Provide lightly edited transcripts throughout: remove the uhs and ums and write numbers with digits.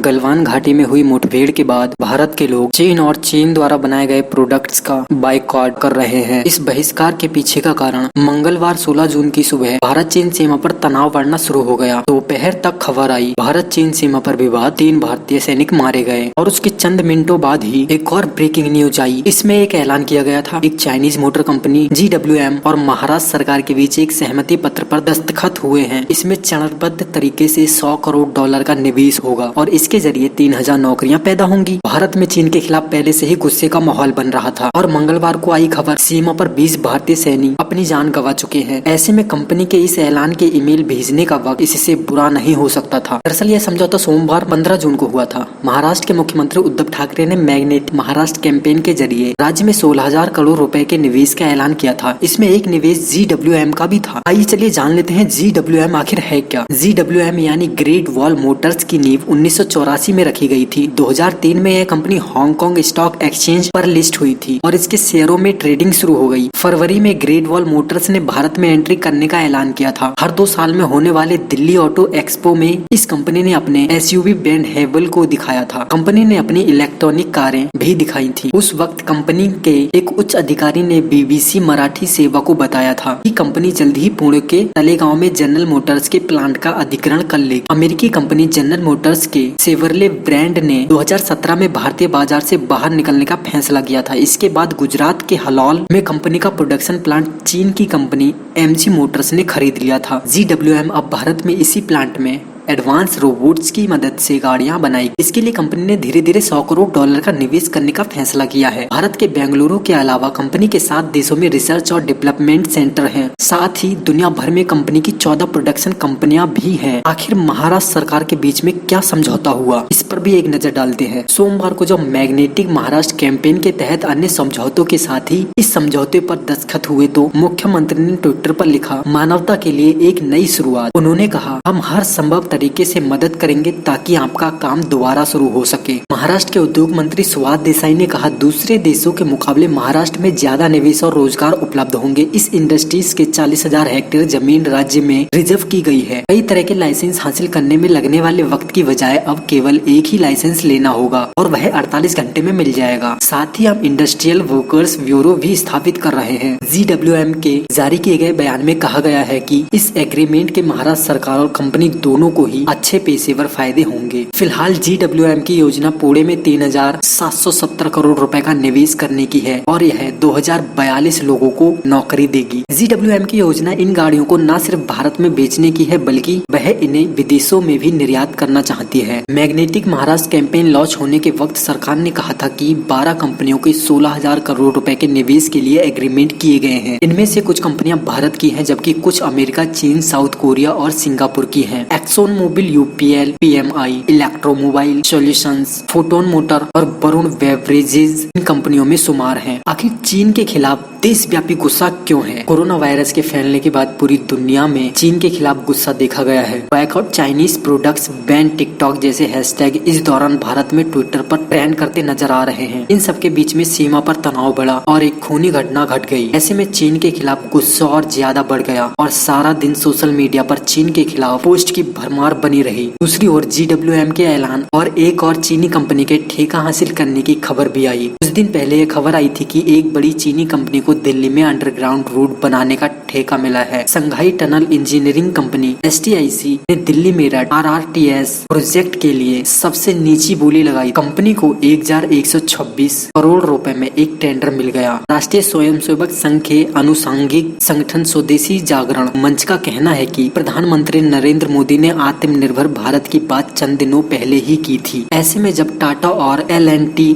गलवान घाटी में हुई मुठभेड़ के बाद भारत के लोग चीन और चीन द्वारा बनाए गए प्रोडक्ट्स का बाइकआउट कर रहे हैं। इस बहिष्कार के पीछे का कारण मंगलवार 16 जून की सुबह भारत चीन सीमा पर तनाव बढ़ना शुरू हो गया। दोपहर तक खबर आई भारत चीन सीमा पर विवाद, 3 भारतीय सैनिक मारे गए और उसके चंद मिनटों बाद ही एक और ब्रेकिंग न्यूज आई। इसमें एक ऐलान किया गया था। एक चाइनीज मोटर कंपनी GWM और महाराष्ट्र सरकार के बीच एक सहमति पत्र पर दस्तखत हुए हैं। इसमें चरणबद्ध तरीके से $100 करोड़ का निवेश होगा और इसके जरिए 3000 नौकरियां पैदा होंगी। भारत में चीन के खिलाफ पहले से ही गुस्से का माहौल बन रहा था और मंगलवार को आई खबर, सीमा पर 20 भारतीय सैनिक अपनी जान गंवा चुके हैं। ऐसे में कंपनी के इस ऐलान के ईमेल भेजने का वक्त इससे बुरा नहीं हो सकता था। दरअसल यह समझौता सोमवार 15 जून को हुआ था। महाराष्ट्र के मुख्यमंत्री उद्धव ठाकरे ने मैग्नेट महाराष्ट्र कैंपेन के जरिए राज्य में 16,000 करोड़ रुपए के निवेश का ऐलान किया था। इसमें एक निवेश GWM का भी था। आइए चलिए जान लेते हैं GWM आखिर है क्या। GWM यानी ग्रेट वॉल मोटर्स की नींव 1984 में रखी गई थी। 2003 में यह कंपनी हांगकांग स्टॉक एक्सचेंज पर लिस्ट हुई थी और इसके शेयरों में ट्रेडिंग शुरू हो गई। फरवरी में ग्रेट वॉल मोटर्स ने भारत में एंट्री करने का ऐलान किया था। हर 2 साल में होने वाले दिल्ली ऑटो एक्सपो में इस कंपनी ने अपने SUV ब्रांड हेवल को दिखाया था। कंपनी ने अपनी इलेक्ट्रॉनिक कारें भी दिखाई थी। उस वक्त कंपनी के एक उच्च अधिकारी ने BBC मराठी सेवा को बताया था कि कंपनी जल्द ही पुणे के तलेगांव में जनरल मोटर्स के प्लांट का अधिग्रहण कर लेगी। अमेरिकी कंपनी जनरल मोटर्स के शेवरले ब्रांड ने 2017 में भारतीय बाजार से बाहर निकलने का फैसला किया था। इसके बाद गुजरात के हलौल में कंपनी का प्रोडक्शन प्लांट चीन की कंपनी MG मोटर्स ने खरीद लिया था। GWM अब भारत में इसी प्लांट में एडवांस रोबोट्स की मदद से गाड़ियां बनाई। इसके लिए कंपनी ने धीरे धीरे $100 करोड़ का निवेश करने का फैसला किया है। भारत के बेंगलुरु के अलावा कंपनी के 7 देशों में रिसर्च और डेवलपमेंट सेंटर हैं। साथ ही दुनिया भर में कंपनी की 14 प्रोडक्शन कंपनियां भी हैं। आखिर महाराष्ट्र सरकार के बीच में क्या समझौता हुआ, इस पर भी एक नजर डालते हैं। सोमवार को जब मैग्नेटिक महाराष्ट्र कैंपेन के तहत अन्य समझौतों के साथ ही इस समझौते पर दस्तखत हुए तो मुख्यमंत्री ने ट्विटर पर लिखा, मानवता के लिए एक नई शुरुआत। उन्होंने कहा, हम हर संभव तरीके से मदद करेंगे ताकि आपका काम दोबारा शुरू हो सके। महाराष्ट्र के उद्योग मंत्री सुभाष देसाई ने कहा, दूसरे देशों के मुकाबले महाराष्ट्र में ज्यादा निवेश और रोजगार उपलब्ध होंगे। इस इंडस्ट्रीज के 40,000 हेक्टेयर जमीन राज्य में रिजर्व की गई है। कई तरह के लाइसेंस हासिल करने में लगने वाले वक्त की बजाय अब केवल एक ही लाइसेंस लेना होगा और वह 48 घंटे में मिल जाएगा। साथ ही हम इंडस्ट्रियल वर्कर्स ब्यूरो भी स्थापित कर रहे हैं। GWM के जारी किए गए बयान में कहा गया है कि इस एग्रीमेंट के महाराष्ट्र सरकार और कंपनी दोनों को ही अच्छे पेशेवर फायदे होंगे। फिलहाल GWM की योजना पुणे में 3,770 करोड़ रुपए का निवेश करने की है और यह 2042 लोगों को नौकरी देगी। GWM की योजना इन गाड़ियों को न सिर्फ भारत में बेचने की है बल्कि वह इन्हें विदेशों में भी निर्यात करना चाहती है। मैग्नेटिक महाराष्ट्र कैंपेन लॉन्च होने के वक्त सरकार ने कहा था कि 12 कंपनियों के 16,000 करोड़ रुपए के निवेश के लिए एग्रीमेंट किए गए हैं। इनमें से कुछ कंपनियां भारत की हैं जबकि कुछ अमेरिका, चीन, साउथ कोरिया और सिंगापुर की हैं। Exxon Mobil, UPL, PMI, Electromobile Solutions, Foton Motor और वरुण बेवरेजेस इन कंपनियों में शुमार हैं। आखिर चीन के खिलाफ देशव्यापी गुस्सा क्यों है? कोरोना वायरस के फैलने के बाद पूरी दुनिया में चीन के खिलाफ गुस्सा देखा गया है। Boycott Chinese products, ban TikTok जैसे हैशटैग इस दौरान भारत में ट्विटर पर ट्रेंड करते नजर आ रहे हैं। इन सबके बीच में सीमा पर तनाव बढ़ा और एक खूनी घटना घट गई। ऐसे में चीन के खिलाफ गुस्सा और ज्यादा बढ़ गया और सारा दिन सोशल मीडिया पर चीन के खिलाफ पोस्ट की भरमार बनी रही। दूसरी ओर GWM के ऐलान और एक और चीनी कंपनी के ठेका हासिल करने की खबर भी आई। कुछ दिन पहले यह खबर आई थी कि एक बड़ी चीनी कंपनी को दिल्ली में अंडरग्राउंड रोड बनाने का ठेका मिला है। संघाई टनल इंजीनियरिंग कंपनी STIC ने दिल्ली मेरठ RRTS प्रोजेक्ट के लिए सबसे नीची बोली लगाई। कंपनी को 1,126 करोड़ रुपए में एक टेंडर मिल गया। राष्ट्रीय स्वयंसेवक संघ के अनुसांगिक संगठन स्वदेशी जागरण मंच का कहना है कि प्रधानमंत्री नरेंद्र मोदी ने आत्मनिर्भर भारत की बात चंद दिनों पहले ही की थी। ऐसे में जब टाटा और L&T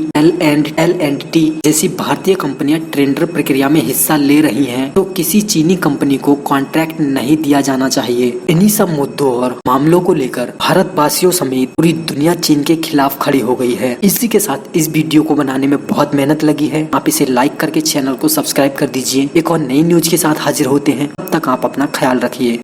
जैसी भारतीय कंपनियां टेंडर प्रक्रिया में हिस्सा ले रही हैं, तो किसी चीनी कंपनी को कॉन्ट्रैक्ट नहीं दिया जाना चाहिए। इन्हीं सब मुद्दों और मामलों को लेकर भारतवासियों समेत पूरी दुनिया चीन के खिलाफ खड़ी हो गई है। इसी के साथ इस वीडियो को बनाने में बहुत मेहनत लगी है। आप इसे लाइक करके चैनल को सब्सक्राइब कर दीजिए। एक और नई न्यूज के साथ हाजिर होते हैं। तब तक आप अपना ख्याल रखिए।